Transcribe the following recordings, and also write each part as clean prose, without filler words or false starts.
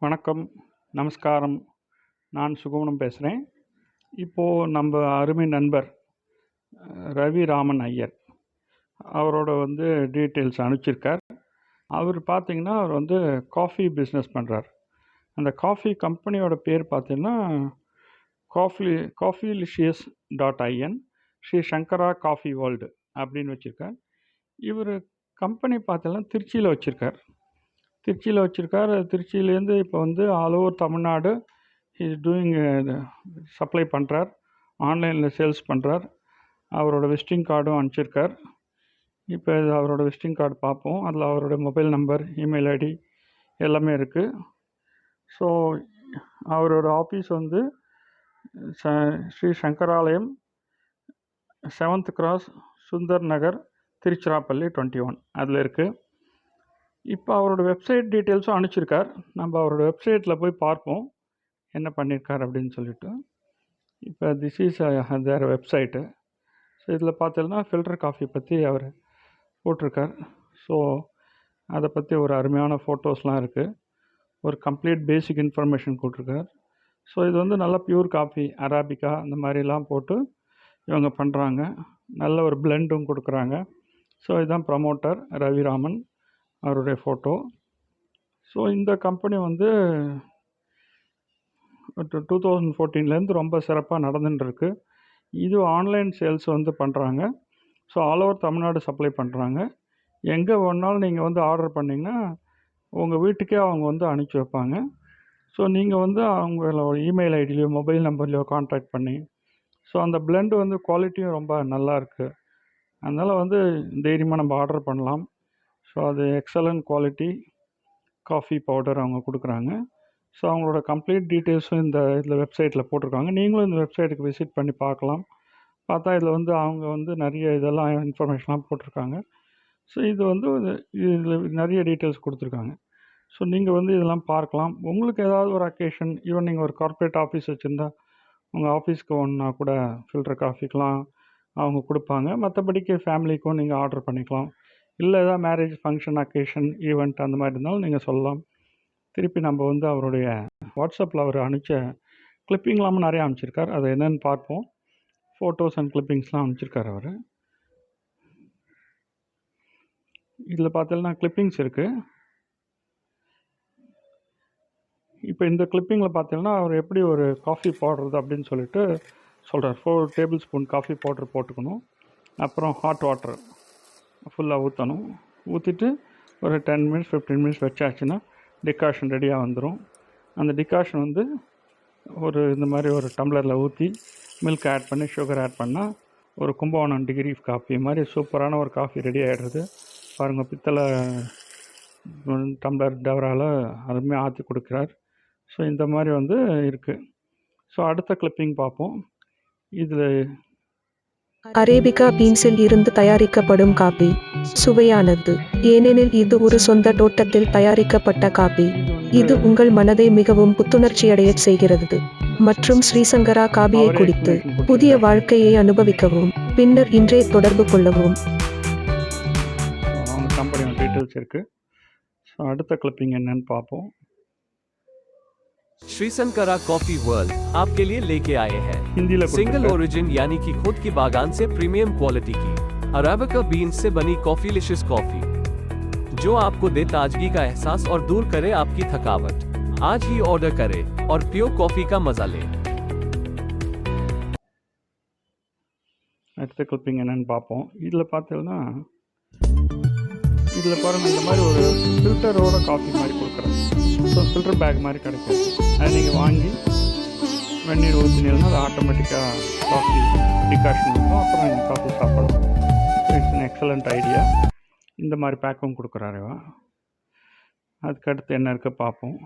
வணக்கம், நமஸ்காரம். நான் சுகுணம் பேசுகிறேன். இப்போது நம்ம அருமை நண்பர் ரவி ராமன் ஐயர் அவரோட டீட்டெயில்ஸ் அனுப்பிச்சிருக்கார். அவர் பார்த்திங்கன்னா அவர் காஃபி பிஸ்னஸ் பண்ணுறார். அந்த காஃபி கம்பெனியோட பேர் பார்த்திங்கன்னா coffeelicious.in ஸ்ரீ சங்கரா காஃபி வேர்ல்டு அப்படின்னு வச்சுருக்கார். இவர் கம்பெனி பார்த்தீங்கன்னா திருச்சியில் வச்சுருக்கார். திருச்சியிலேருந்து இப்போ all over Tamil Nadu is doing supply பண்ணுறார். ஆன்லைனில் சேல்ஸ் பண்ணுறார். அவரோட விசிட்டிங் கார்டும் அனுப்பிச்சிருக்கார். இப்போ அவரோட விசிட்டிங் கார்டு பார்ப்போம். அதில் அவரோட மொபைல் நம்பர், இமெயில் ஐடி எல்லாமே இருக்குது. ஸோ அவரோட office Shri Sankaralayam 7th cross Sundar Nagar Tiruchirappalli 21 அதில் இருக்குது. இப்போ அவரோட வெப்சைட் டீட்டெயில்ஸும் அனுப்பிச்சிருக்கார். நம்ம அவரோட வெப்சைட்டில் போய் பார்ப்போம் என்ன பண்ணியிருக்கார் அப்படின்னு சொல்லிட்டு. இப்போ this is their website. So இதில் பார்த்தீங்கன்னா ஃபில்டர் காஃபி பற்றி அவர் போட்டிருக்கார். ஸோ அதை பற்றி ஒரு அருமையான ஃபோட்டோஸ்லாம் இருக்குது. ஒரு கம்ப்ளீட் பேசிக் இன்ஃபர்மேஷன் கொடுத்துருக்கார். ஸோ இது நல்ல பியூர் காஃபி, அராபிகா அந்த மாதிரிலாம் போட்டு இவங்க பண்ணுறாங்க. நல்ல ஒரு பிளெண்டும் கொடுக்குறாங்க. ஸோ இதுதான் ப்ரமோட்டர் ரவிராமன், அவருடைய ஃபோட்டோ. ஸோ இந்த கம்பெனி 2014 ரொம்ப சிறப்பாக நடந்துட்டுருக்கு. இது ஆன்லைன் சேல்ஸ் பண்ணுறாங்க. So all over Tamil Nadu supply பண்ணுறாங்க. எங்கே வேணாலும் நீங்கள் ஆர்டர் பண்ணிங்கன்னா உங்கள் வீட்டுக்கே அவங்க அனுப்பிச்சி வைப்பாங்க. ஸோ நீங்கள் அவங்களோட இமெயில் ஐடியிலையோ மொபைல் நம்பர்லையோ கான்டாக்ட் பண்ணி, ஸோ அந்த பிளெண்டு குவாலிட்டியும் ரொம்ப நல்லா இருக்குது. அதனால் தைரியமாக நம்ம ஆர்டர் பண்ணலாம். ஸோ அது எக்ஸலண்ட் குவாலிட்டி காஃபி பவுடர் அவங்க கொடுக்குறாங்க. ஸோ அவங்களோட கம்ப்ளீட் டீட்டெயில்ஸும் இதில் வெப்சைட்டில் போட்டிருக்காங்க. நீங்களும் இந்த வெப்சைட்டுக்கு விசிட் பண்ணி பார்க்கலாம். பார்த்தா இதில் அவங்க நிறைய இதெல்லாம் இன்ஃபர்மேஷன்லாம் போட்டிருக்காங்க. ஸோ இது இதில் நிறைய டீட்டெயில்ஸ் கொடுத்துருக்காங்க. ஸோ நீங்கள் இதெல்லாம் பார்க்கலாம். உங்களுக்கு ஏதாவது ஒரு அக்கேஷன், ஈவன் நீங்கள் ஒரு கார்ப்பரேட் ஆஃபீஸ் வச்சுருந்தா உங்கள் ஆஃபீஸ்க்கு ஒன்றா கூட ஃபில்டர் காஃபிக்கெலாம் அவங்க கொடுப்பாங்க. மற்றபடிக்கு ஃபேமிலிக்கும் நீங்கள் ஆர்டர் பண்ணிக்கலாம். இல்லை ஏதாவது மேரேஜ் ஃபங்க்ஷன், அக்கேஷன், ஈவெண்ட் அந்த மாதிரி இருந்தாலும் நீங்கள் சொல்லலாம். திருப்பி நம்ம அவருடைய வாட்ஸ்அப்பில் அவர் அனுப்பிச்ச கிளிப்பிங்லாம் நிறையா அனுப்பிச்சிருக்கார். அது என்னென்னு பார்ப்போம். ஃபோட்டோஸ் அண்ட் கிளிப்பிங்ஸ்லாம் அனுப்பிச்சிருக்கார் அவர். இதில் பார்த்தீங்கன்னா கிளிப்பிங்ஸ் இருக்குது. இப்போ இந்த கிளிப்பிங்கில் பார்த்தீங்கன்னா அவர் எப்படி ஒரு காஃபி போடுறது அப்படின்னு சொல்லிட்டு சொல்கிறார். 4 டேபிள் ஸ்பூன் காஃபி பவுடர் போட்டுக்கணும். அப்புறம் ஹாட் வாட்டர் ஃபுல்லாக ஊற்றணும். ஊற்றிட்டு ஒரு 10 மினிட்ஸ் 15 மினிட்ஸ் வச்சாச்சுன்னா டிகாஷன் ரெடியாக வந்துடும். அந்த டிகாஷன் ஒரு இந்த மாதிரி ஒரு டம்ளரில் ஊற்றி மில்க் ஆட் பண்ணி சுகர் ஆட் பண்ணால் ஒரு கும்பகோணம் டிகிரி காஃபி மாதிரி சூப்பரான ஒரு காஃபி ரெடி ஆகிடுறது. பாருங்கள், பித்தளை டம்ளர் டவரால் அருமையாக ஆற்றி கொடுக்குறார். ஸோ இந்த மாதிரி இருக்குது. ஸோ அடுத்த கிளிப்பிங் பார்ப்போம். இதில் அரேபிகா பீன்ஸில் இருந்து தயாரிக்கப்படும் காபி சுவையானது, ஏனெனில் இது ஒரு சொந்த தோட்டத்தில் தயாரிக்கப்பட்ட காபி. இது உங்கள் மனதை மிகவும் புத்துணர்ச்சியடையச் செய்கிறது மற்றும் ஸ்ரீசங்கரா காபியை குடித்து புதிய வாழ்க்கையை அனுபவிக்கவும். பின்னர் இன்றே தொடர்பு கொள்ளவும். கம்பெனி டீட்டெயில்ஸ் இருக்குது. ஸோ அடுத்த கிளிப்பிங் என்னன்னு பார்ப்போம். श्री शंकरा कॉफी वर्ल्ड आपके लिए लेके आए हैं सिंगल ओरिजिन यानी कि खुद की बागान से प्रीमियम क्वालिटी की अराबिका बीन्स से बनी कॉफीलिशियस कॉफी, जो आपको दे ताजगी का एहसास और दूर करे आपकी थकावट। आज ही ऑर्डर करें और प्योर कॉफी का मजा लें। அடுத்த கிளிப்பிங் என்னன்னு பார்ப்போம். இதில் பார்த்தீங்கன்னா இதில் பாருங்கள், இந்த மாதிரி ஒரு ஃபில்டரோட காஃபி மாதிரி கொடுக்குறோம். ஸோ ஃபில்டர் பேக் மாதிரி கிடைக்கும். அதை நீங்கள் வாங்கி வெந்நீர் ஊற்றினீங்கன்னா அது ஆட்டோமேட்டிக்காக காஃபி டிகாஷன் இருக்கும். அப்புறம் நீங்கள் காஃபி சாப்பிடலாம். It's an excellent idea. இந்த மாதிரி பேக்கும் கொடுக்குறாரு. அதுக்கு அடுத்து என்ன இருக்குது பார்ப்போம்.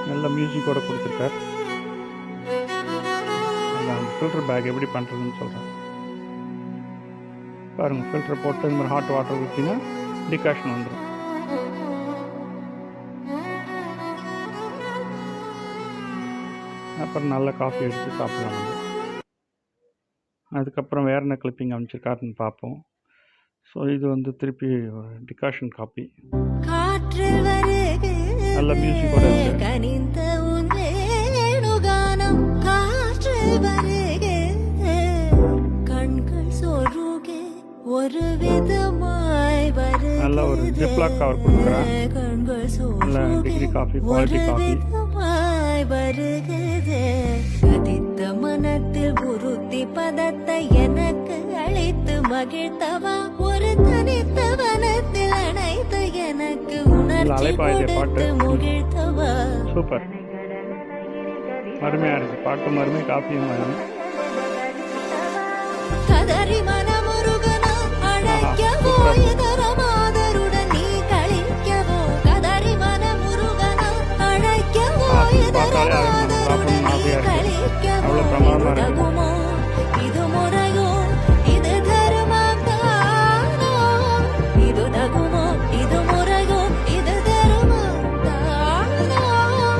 நல்ல மியூசிக்கோட கொடுத்துருக்கார். அந்த ஃபில்டர் பேக் எப்படி பண்ணுறதுன்னு சொல்கிறேன். பாருங்கள், ஃபில்டர் போட்டு இந்த மாதிரி ஹாட் வாட்டர் ஊற்றினா டிகாஷன் வந்துடும். அப்புறம் நல்ல காஃபி எடுத்து சாப்பிடலாம். அதுக்கப்புறம் வேறு என்ன கிளிப்பிங் அமைச்சிருக்காருன்னு பார்ப்போம். ஸோ இது வந்து திருப்பி ஒரு டிகாஷன் காப்பி. காற்றில் வருகிறது நல்ல மியூசிக்கோட இருக்கு. கனிந்த உன் வேணுகானம் காற்றில் வருகிறது கண்கள் சொருகே ஒரு விதமாய் நல்ல ஒரு ஜிப்லாக் கவர் கொடுக்குறேன். கண்கள் நல்ல டிகிரி காஃபி, குவாலிட்டி காஃபி. விதமாய் வருகிறது கதித்த மனத்தில் உறுத்தி பதத்தை எனக்கு அழைத்து மகிழ்த்தவா ஒரு தனித்த வனத்தில் அணைத்து எனக்கு உணர்ச்சி அலைப்பாயுதே பாட்டு. கொடுத்து முகிழ்த்தவா சூப்பர், அருமையாக இருக்குது. பாட்டும் அருமை, காஃபியும் அருமை. கதறி மனமுருகனா அழைக்கவோ இதரமாதருடன் நீ கழிக்கவோ கதறி மனமுருகனா அழைக்கவோ இதரமாதருடன் நீ கழிக்கவோ இது தகுமோ இது முறையோ இது தருமம் தானோ இது தகுமோ இது முறையோ இது தருமம் தானோ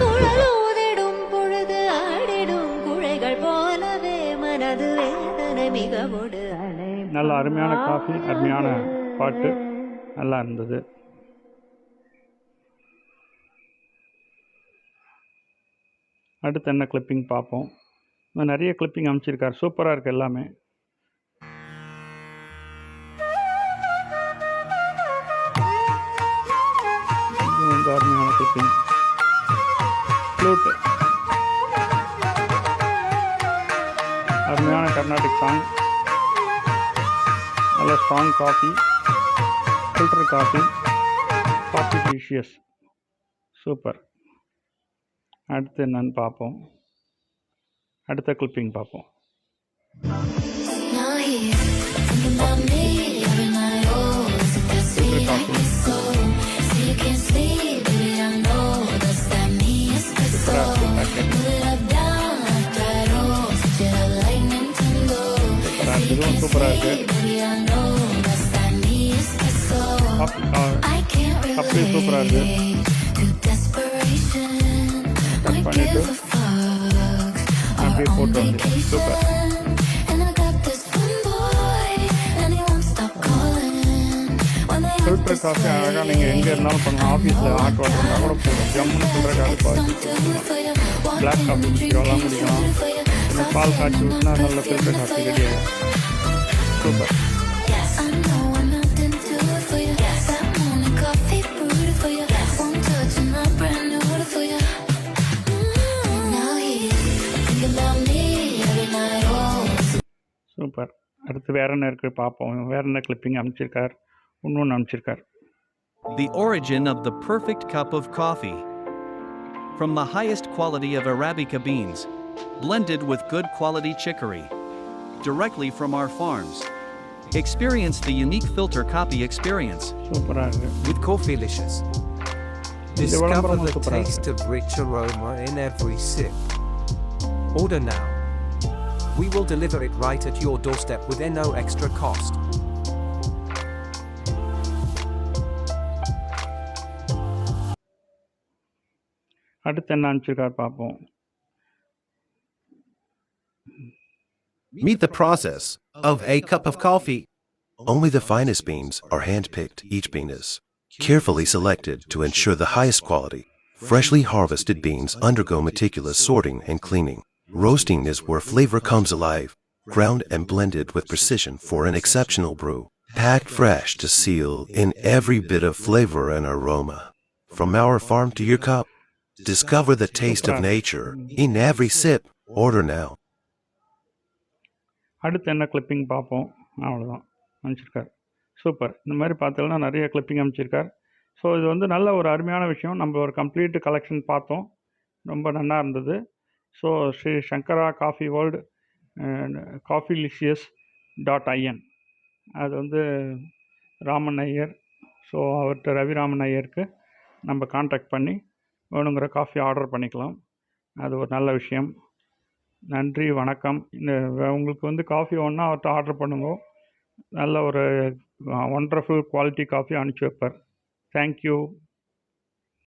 குழலூதிடும் பொழுது ஆடிடும் குழைகள் போலவே மனது வேதனை மிகவோடு அலை நல்ல அருமையான காஃபி, அருமையான பாட்டு, நல்லா இருந்தது. அடுத்து என்ன கிளிப்பிங் பார்ப்போம். இன்னும் நிறைய கிளிப்பிங் அமைச்சிருக்கார், சூப்பராக இருக்குது எல்லாமே. இது வந்து அருமையான கிளிப்பிங். ஃப்ளூட், அருமையான கர்நாடிக் சாங். நல்ல strong coffee, filter coffee, coffee delicious, super. அடுத்து என்னன்னு பார்ப்போம். அடுத்த கிளிப்பிங் பார்ப்போம். ஃபில்டர் காஃபி, சூப்பராக இருக்குது பேக்கெட். இதுவும் சூப்பராக இருக்குது. கப்பே சூப்பராக இருக்குது. கட் பண்ணிவிட்டு அப்படியே போட்டு வந்து சூப்பர். ஃபில்டர் காஃபி அழகாக நீங்கள் எங்கே இருந்தாலும் பண்ணலாம். ஆஃபீஸில் ஹாட் வாட்டர் இருந்தால் கூட போதும். ஜம்முன்னு ஃபில்டர் காஃபி பார்த்து பிளாக் காஃபி குடிக்கலாம், குடிக்கலாம். இல்லை பால் காய்ச்சி ஊற்றினா நல்ல ஃபில்டர் காஃபி ரெடி ஆகும். சூப்பர். சூப்பர். அடுத்து வேற என்ன இருக்குது பார்ப்போம். வேற என்ன கிளிப்பிங் அமைச்சிருக்கார், இன்னொன்று அமைச்சிருக்கார். The origin of the perfect cup of coffee. From the highest quality of Arabica beans, blended with good quality chicory, directly from our farms. Experience the unique filter coffee experience. சூப்பராக இருக்குது. With Coffeelicious. இது Discover விளம்பரமும் the சூப்பராக taste இருக்குது. of rich aroma in every sip. Order now. We will deliver it right at your doorstep with no extra cost. அடுத்து என்ன அமைச்சிருக்கார் பார்ப்போம். Meet the process of a cup of coffee. Only the finest beans are hand-picked. Each bean is carefully selected to ensure the highest quality. Freshly harvested beans undergo meticulous sorting and cleaning. Roasting is where flavor comes alive, ground and blended with precision for an exceptional brew. Packed fresh to seal in every bit of flavor and aroma. From our farm to your cup, discover the taste of nature in every sip. Order now. அடுத்து என்ன clipping பார்ப்போம். அவ்வளோதான் அமைச்சிருக்கார். Super. இந்த மாதிரி பார்த்தீங்கன்னா நிறைய clipping அமைச்சிருக்கார். So இது வந்து நல்ல ஒரு அருமையான விஷயம். நம்ம ஒரு கம்ப்ளீட் கலெக்ஷன் பார்த்தோம், ரொம்ப நல்லா இருந்தது. ஸோ ஸ்ரீ சங்கரா காஃபி வேர்ல்டு coffeelicious.in அது வந்து ராமன் ஐயர். ஸோ அவர்கிட்ட ரவிராமன் ஐயருக்கு நம்ம காண்டாக்ட் பண்ணி வேணுங்கிற காஃபி ஆர்டர் பண்ணிக்கலாம். அது ஒரு நல்ல விஷயம். நன்றி, வணக்கம். உங்களுக்கு வந்து காஃபி வேணுன்னா அவர்கிட்ட ஆர்டர் பண்ணுங்க. நல்ல ஒரு ஒண்டர்ஃபுல் குவாலிட்டி காஃபி அனுப்பிச்சி வைப்பார். தேங்க்யூ.